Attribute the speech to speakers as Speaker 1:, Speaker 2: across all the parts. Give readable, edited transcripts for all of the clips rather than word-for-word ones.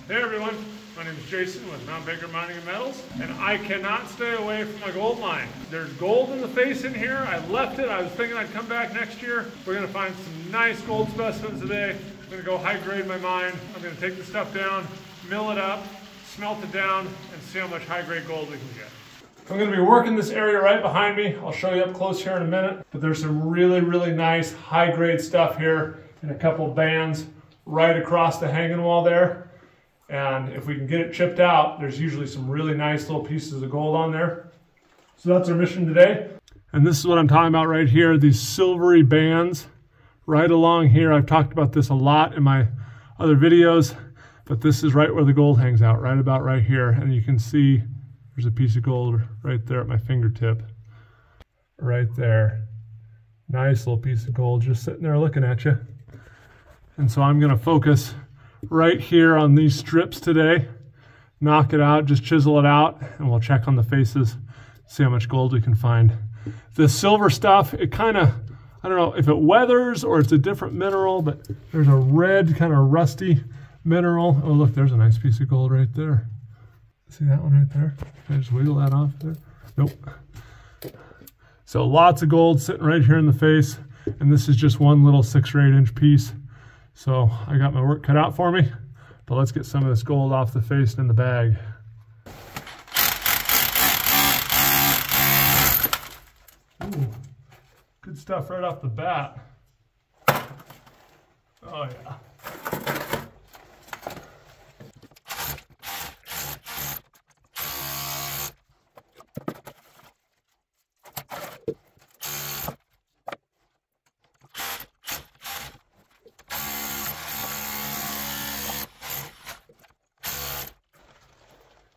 Speaker 1: Hey everyone, my name is Jason with Mount Baker Mining and Metals, and I cannot stay away from my gold mine. There's gold in the face in here. I left it. I was thinking I'd come back next year. We're going to find some nice gold specimens today. I'm going to go high grade my mine. I'm going to take the stuff down, mill it up, smelt it down, and see how much high grade gold we can get. I'm going to be working this area right behind me. I'll show you up close here in a minute, but there's some really nice high grade stuff here in a couple bands right across the hanging wall there. And if we can get it chipped out, there's usually some really nice little pieces of gold on there. So that's our mission today. And this is what I'm talking about right here, these silvery bands right along here. I've talked about this a lot in my other videos, but this is right where the gold hangs out, right about right here. And you can see there's a piece of gold right there at my fingertip. Right there. Nice little piece of gold just sitting there looking at you. And so I'm gonna focus right here on these strips today, knock it out, just chisel it out, and we'll check on the faces, see how much gold we can find. The silver stuff, it kind of, I don't know if it weathers or it's a different mineral, but there's a red kind of rusty mineral. Oh look, there's a nice piece of gold right there. See that one right there? Can I just wiggle that off there? Nope. So lots of gold sitting right here in the face, and this is just one little 6 or 8 inch piece. So I got my work cut out for me, but let's get some of this gold off the face and in the bag. Ooh, good stuff right off the bat. Oh yeah.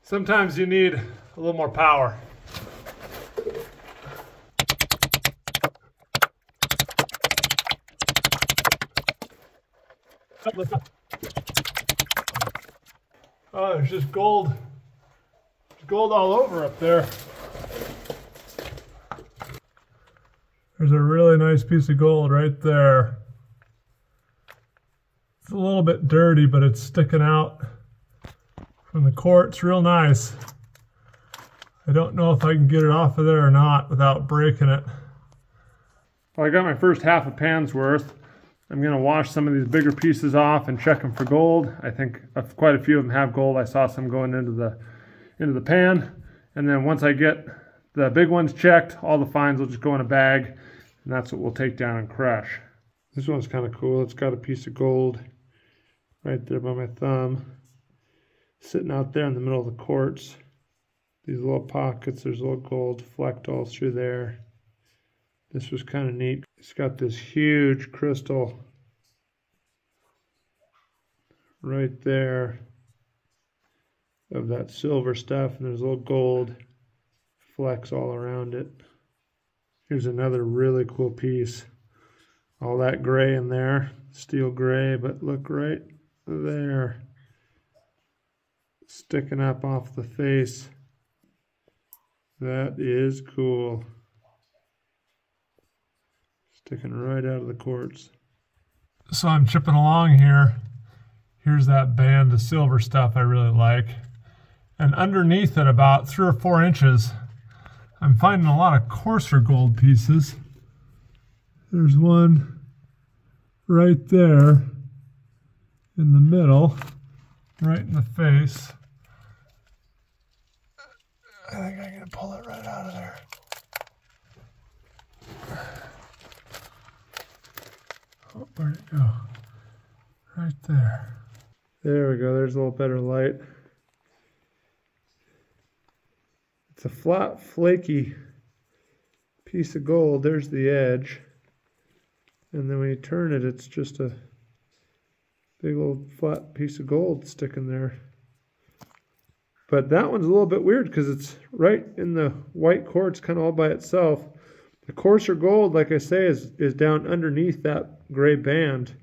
Speaker 1: Sometimes you need a little more power. Oh, there's just gold. There's gold all over up there. There's a really nice piece of gold right there. It's a little bit dirty, but it's sticking out from the quartz, real nice. I don't know if I can get it off of there or not without breaking it. Well, I got my first half a pan's worth. I'm going to wash some of these bigger pieces off and check them for gold. I think quite a few of them have gold. I saw some going into the pan. And then once I get the big ones checked, all the fines will just go in a bag, and that's what we'll take down and crush. This one's kind of cool. It's got a piece of gold right there by my thumb, sitting out there in the middle of the quartz. These little pockets, there's a little gold flecked all through there. This was kind of neat. It's got this huge crystal right there of that silver stuff, and there's little gold flecks all around it. Here's another really cool piece. All that gray in there, steel gray, but look right there, sticking up off the face. That is cool. Sticking right out of the quartz. So I'm chipping along here. Here's that band of silver stuff I really like. And underneath it, about 3 or 4 inches, I'm finding a lot of coarser gold pieces. There's one right there in the middle, right in the face. I think I'm going to pull it right out of there. Oh, where'd it go? Right there. There we go. There's a little better light. It's a flat, flaky piece of gold. There's the edge. And then when you turn it, it's just a big old flat piece of gold sticking there. But that one's a little bit weird because it's right in the white quartz, kind of all by itself. The coarser gold, like I say, is down underneath that gray band.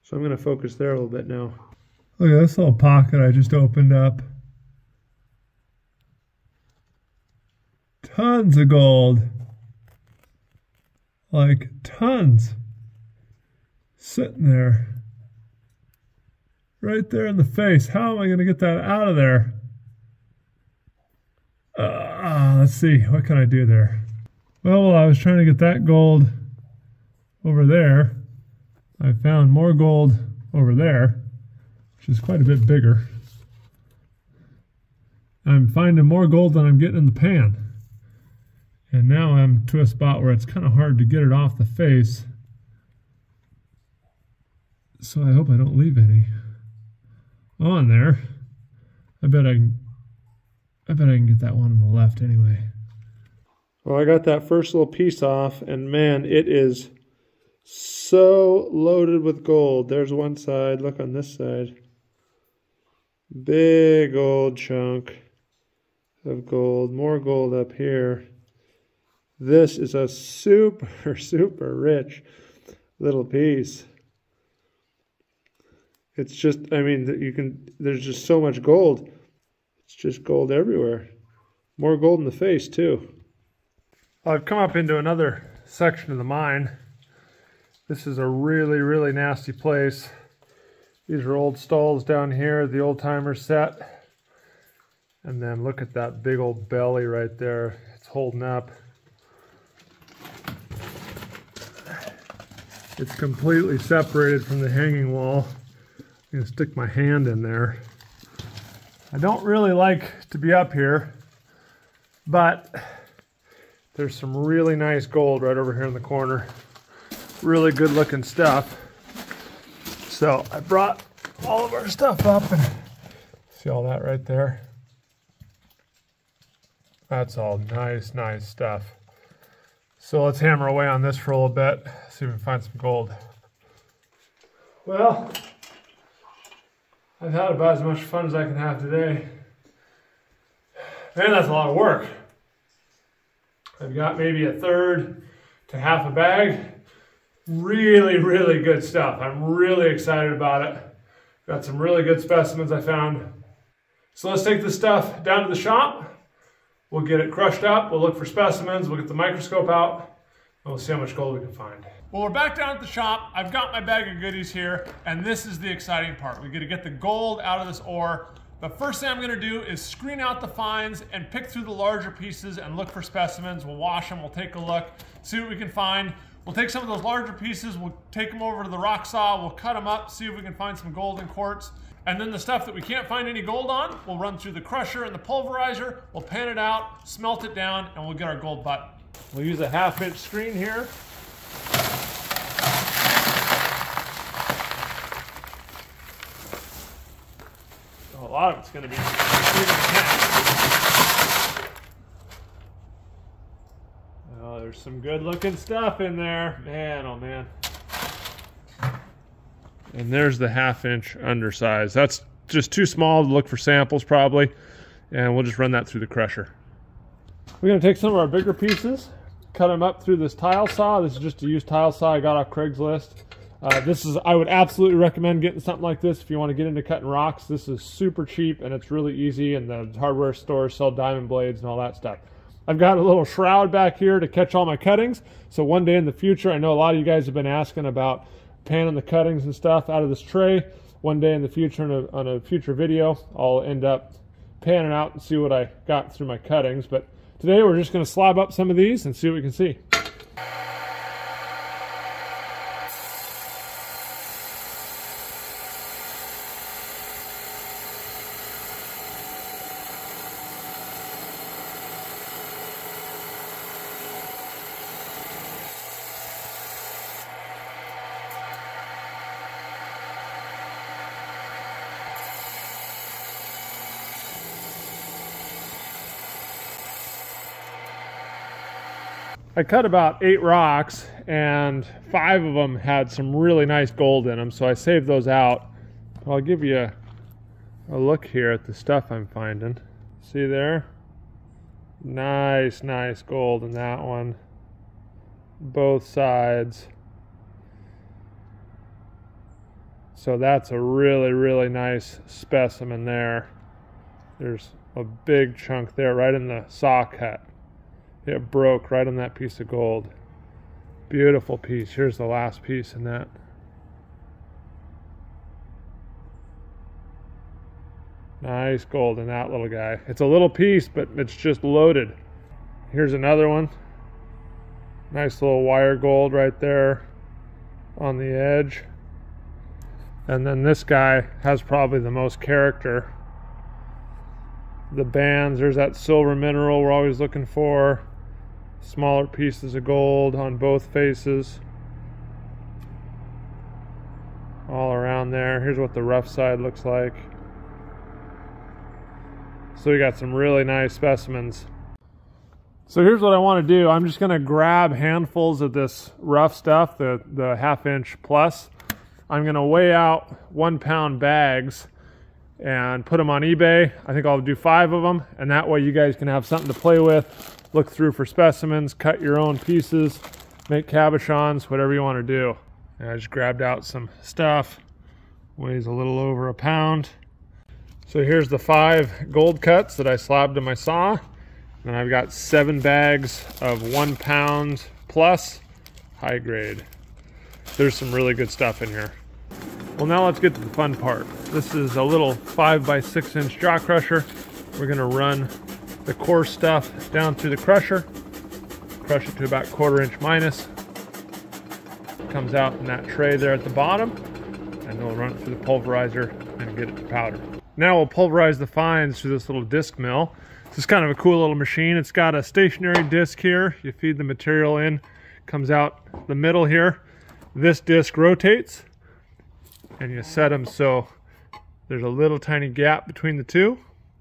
Speaker 1: So I'm going to focus there a little bit now. Look at this little pocket I just opened up. Tons of gold. Like tons. Sitting there. right there in the face. How am I going to get that out of there? Let's see. What can I do there? Well, while I was trying to get that gold over there, I found more gold over there, which is quite a bit bigger. I'm finding more gold than I'm getting in the pan. And now I'm to a spot where it's kind of hard to get it off the face. So I hope I don't leave any on there. I bet I can get that one on the left anyway. Well, I got that first little piece off, and man, it is so loaded with gold. There's one side. Look on this side. Big old chunk of gold. More gold up here. This is a super, super rich little piece. It's just, I mean, there's just so much gold. It's just gold everywhere. More gold in the face, too. I've come up into another section of the mine. This is a really, really nasty place. These are old stalls down here, the old timers set. And then look at that big old belly right there. It's holding up. It's completely separated from the hanging wall. I'm going to stick my hand in there. I don't really like to be up here, but there's some really nice gold right over here in the corner. Really good looking stuff. So I brought all of our stuff up, and see all that right there? That's all nice, nice stuff. So let's hammer away on this for a little bit, see if we can find some gold. Well, I've had about as much fun as I can have today. Man, that's a lot of work. I've got maybe a third to half a bag. Really, really good stuff. I'm really excited about it. Got some really good specimens I found. So let's take this stuff down to the shop. We'll get it crushed up. We'll look for specimens. We'll get the microscope out. And we'll see how much gold we can find. Well, we're back down at the shop. I've got my bag of goodies here, and this is the exciting part. We got to get the gold out of this ore. The first thing I'm going to do is screen out the fines and pick through the larger pieces and look for specimens. We'll wash them, we'll take a look, see what we can find. We'll take some of those larger pieces, we'll take them over to the rock saw, we'll cut them up, see if we can find some gold in quartz. And then the stuff that we can't find any gold on, we'll run through the crusher and the pulverizer, we'll pan it out, smelt it down, and we'll get our gold butt. We'll use a 1/2-inch screen here. A lot of it's going to be oh, there's some good looking stuff in there. Man, oh man. And there's the 1/2-inch undersize. That's just too small to look for samples probably. And we'll just run that through the crusher. We're going to take some of our bigger pieces, cut them up through this tile saw. This is just a used tile saw I got off Craigslist. I would absolutely recommend getting something like this if you want to get into cutting rocks. This is super cheap and it's really easy, and the hardware stores sell diamond blades and all that stuff. I've got a little shroud back here to catch all my cuttings, so one day in the future, I know a lot of you guys have been asking about panning the cuttings and stuff out of this tray. One day in the future, on a future video, I'll end up panning out and see what I got through my cuttings, but today we're just going to slab up some of these and see what we can see. I cut about 8 rocks, and 5 of them had some really nice gold in them, so I saved those out. I'll give you a look here at the stuff I'm finding. See there? Nice, nice gold in that one. Both sides. So that's a really, really nice specimen there. There's a big chunk there right in the saw cut. It broke right on that piece of gold. Beautiful piece. Here's the last piece in that. Nice gold in that little guy. It's a little piece, but it's just loaded. Here's another one. Nice little wire gold right there on the edge. And then this guy has probably the most character. The bands, there's that silver mineral we're always looking for. Smaller pieces of gold on both faces. All around there. Here's what the rough side looks like. So we got some really nice specimens. So here's what I want to do. I'm just going to grab handfuls of this rough stuff, the 1/2 inch plus. I'm going to weigh out 1 pound bags and put them on eBay. I think I'll do 5 of them, and that way you guys can have something to play with, look through for specimens, cut your own pieces, make cabochons, whatever you want to do. And I just grabbed out some stuff, weighs a little over 1 pound. So here's the 5 gold cuts that I slabbed to my saw. And I've got 7 bags of 1 pound plus high grade. There's some really good stuff in here. Well, now let's get to the fun part. This is a little 5 by 6 inch jaw crusher. We're gonna run the coarse stuff down through the crusher, crush it to about 1/4 inch minus. It comes out in that tray there at the bottom, and then we'll run it through the pulverizer and get it to powder. Now we'll pulverize the fines through this little disc mill. This is kind of a cool little machine. It's got a stationary disc here. You feed the material in, comes out the middle here. This disc rotates, and you set them so there's a little tiny gap between the two.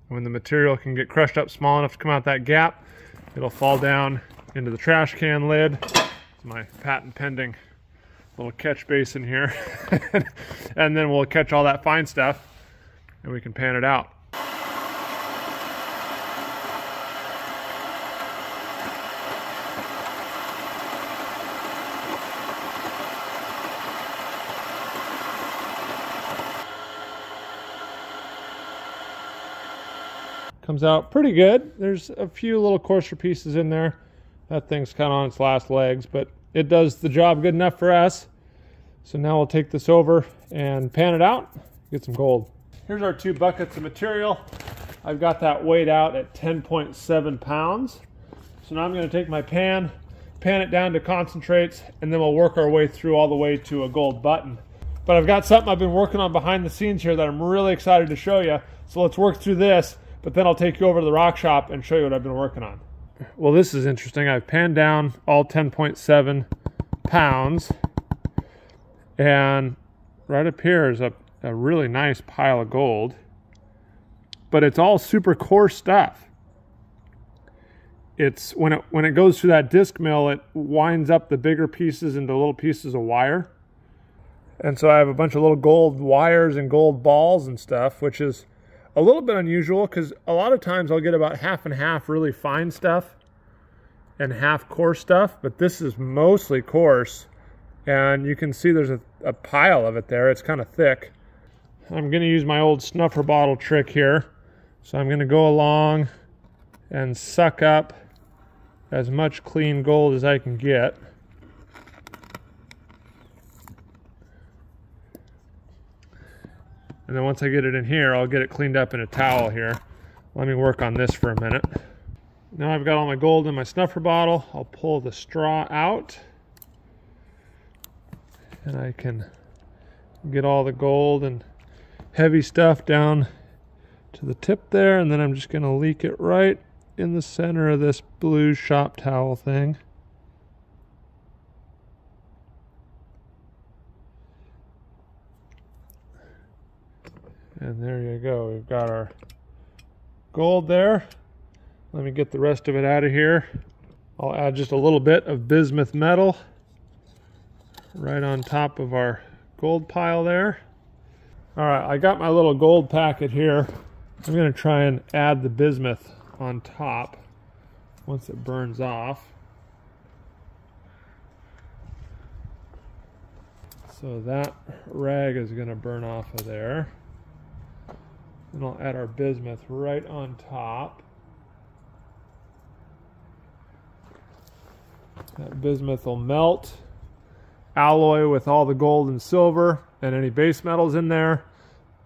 Speaker 1: When the material can get crushed up small enough to come out that gap, it'll fall down into the trash can lid. It's my patent pending little catch basin here. And then we'll catch all that fine stuff and we can pan it out. Comes out pretty good. There's a few little coarser pieces in there. That thing's kind of on its last legs, but it does the job good enough for us. So now we'll take this over and pan it out, get some gold. Here's our 2 buckets of material. I've got that weighed out at 10.7 pounds. So now I'm going to take my pan it down to concentrates, and then we'll work our way through all the way to a gold button. But I've got something I've been working on behind the scenes here that I'm really excited to show you. So let's work through this, but then I'll take you over to the rock shop and show you what I've been working on. Well, this is interesting. I've panned down all 10.7 pounds, and right up here is a really nice pile of gold, but it's all super coarse stuff. It's when it goes through that disc mill, it winds up the bigger pieces into little pieces of wire. And so I have a bunch of little gold wires and gold balls and stuff, which is a little bit unusual because a lot of times I'll get about half and half really fine stuff and half coarse stuff, but this is mostly coarse, and you can see there's a pile of it there. It's kind of thick. I'm going to use my old snuffer bottle trick here. So I'm going to go along and suck up as much clean gold as I can get. And then once I get it in here, I'll get it cleaned up in a towel here. Let me work on this for a minute. Now I've got all my gold in my snuffer bottle. I'll pull the straw out, and I can get all the gold and heavy stuff down to the tip there, and then I'm just going to leak it right in the center of this blue shop towel thing. And there you go. We've got our gold there. Let me get the rest of it out of here. I'll add just a little bit of bismuth metal right on top of our gold pile there. All right, I got my little gold packet here. I'm going to try and add the bismuth on top once it burns off. So that rag is going to burn off of there. And I'll add our bismuth right on top. That bismuth will melt, alloy with all the gold and silver and any base metals in there,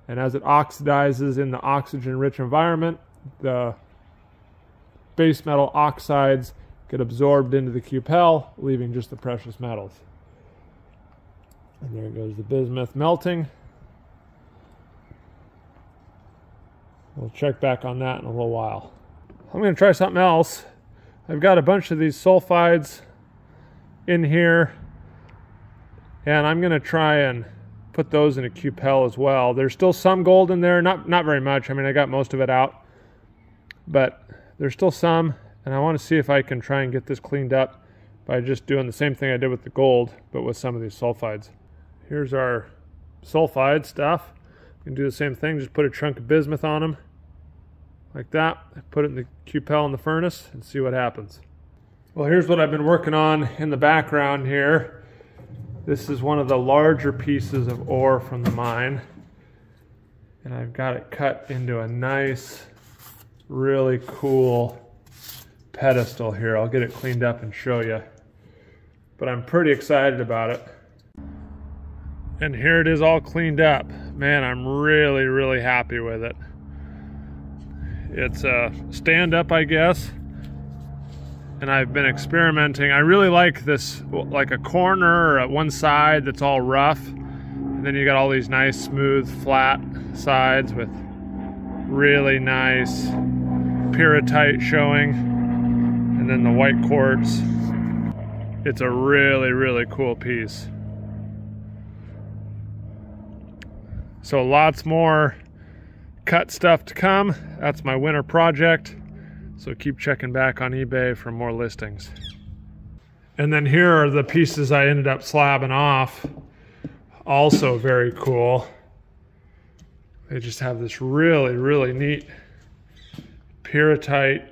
Speaker 1: And as it oxidizes in the oxygen-rich environment, the base metal oxides get absorbed into the cupel, leaving just the precious metals. And there goes the bismuth melting. We'll check back on that in a little while. I'm going to try something else. I've got a bunch of these sulfides in here, and I'm going to try and put those in a cupel as well. There's still some gold in there, not very much. I mean, I got most of it out, but there's still some, and I want to see if I can try and get this cleaned up by just doing the same thing I did with the gold, but with some of these sulfides. Here's our sulfide stuff. You can do the same thing, just put a chunk of bismuth on them, like that. Put it in the cupel in the furnace and see what happens. Well, here's what I've been working on in the background here. This is one of the larger pieces of ore from the mine, and I've got it cut into a nice, really cool pedestal here. I'll get it cleaned up and show you, but I'm pretty excited about it. And here it is all cleaned up. Man, I'm really happy with it. It's a stand-up, I guess, and I've been experimenting. I really like this, like a corner at one side that's all rough, and then you got all these nice smooth flat sides with really nice pyrrhotite showing, and then the white quartz. It's a really cool piece. So lots more cut stuff to come. That's my winter project. So keep checking back on eBay for more listings. And then here are the pieces I ended up slabbing off. Also very cool. They just have this really neat pyrrhotite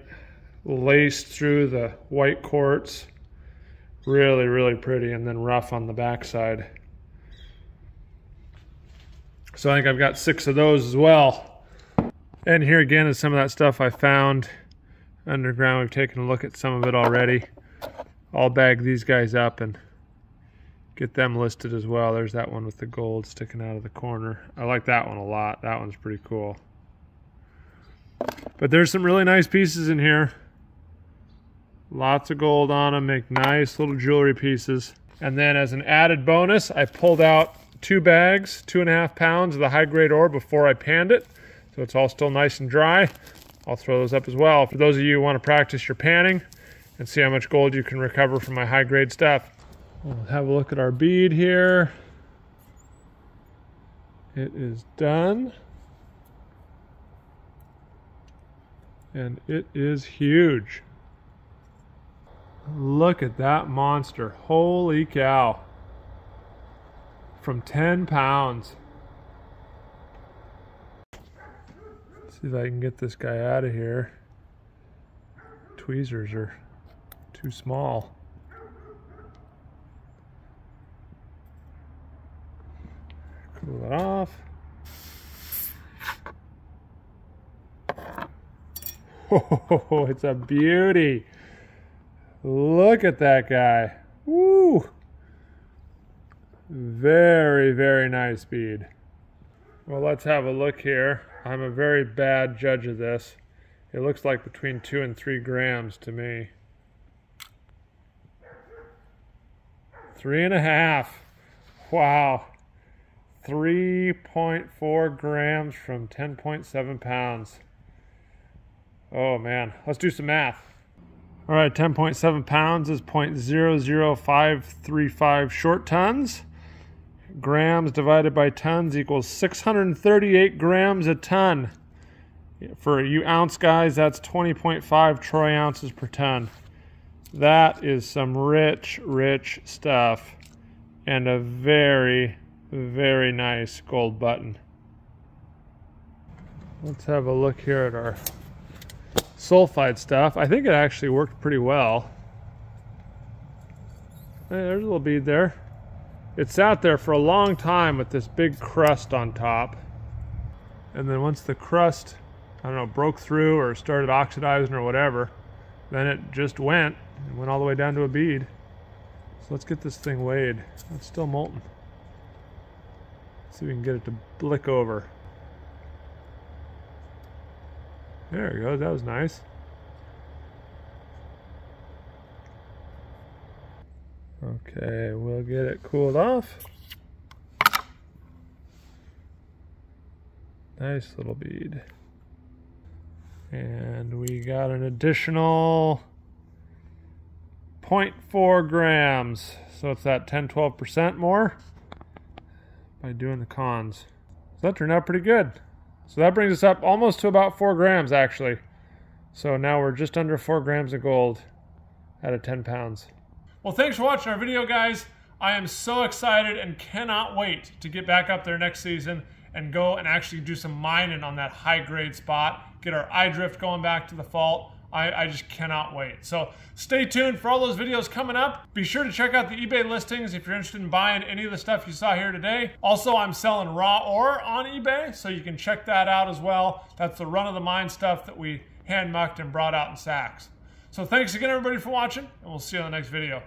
Speaker 1: laced through the white quartz. Really pretty, and then rough on the backside. So I think I've got 6 of those as well. And here again is some of that stuff I found underground. We've taken a look at some of it already. I'll bag these guys up and get them listed as well. There's that one with the gold sticking out of the corner. I like that one a lot. That one's pretty cool. But there's some really nice pieces in here. Lots of gold on them, make nice little jewelry pieces. And then as an added bonus, I pulled out 2 bags, 2.5 pounds of the high-grade ore before I panned it, so it's all still nice and dry. I'll throw those up as well. For those of you who want to practice your panning and see how much gold you can recover from my high-grade stuff. We'll have a look at our bead here. It is done. And it is huge. Look at that monster. Holy cow. From 10 pounds. Let's see if I can get this guy out of here. Tweezers are too small. Cool it off. Oh, it's a beauty. Look at that guy. Woo! Very nice bead. Well, let's have a look here. I'm a very bad judge of this. It looks like between 2 and 3 grams to me. 3.5. Wow. 3.4 grams from 10.7 pounds. Oh man, let's do some math. All right, 10.7 pounds is 0.00535 short tons. Grams divided by tons equals 638 grams a ton. For you ounce guys, that's 20.5 troy ounces per ton. That is some rich stuff, and a very nice gold button. Let's have a look here at our sulfide stuff. I think it actually worked pretty well. Hey, there's a little bead there. It sat there for a long time with this big crust on top. And then once the crust, I don't know, broke through or started oxidizing or whatever, then it just went all the way down to a bead. So let's get this thing weighed. It's still molten. Let's see if we can get it to blick over. There it goes. That was nice. Okay, we'll get it cooled off. Nice little bead. And we got an additional 0.4 grams. So it's that 10-12% more by doing the cons. So that turned out pretty good. So that brings us up almost to about 4 grams actually. So now we're just under 4 grams of gold out of 10 pounds. Well, thanks for watching our video, guys. I am so excited and cannot wait to get back up there next season and go and actually do some mining on that high-grade spot, get our eye drift going back to the fault. I just cannot wait. So stay tuned for all those videos coming up. Be sure to check out the eBay listings if you're interested in buying any of the stuff you saw here today. Also, I'm selling raw ore on eBay, so you can check that out as well. That's the run-of-the-mine stuff that we hand-mucked and brought out in sacks. So thanks again, everybody, for watching, and we'll see you on the next video.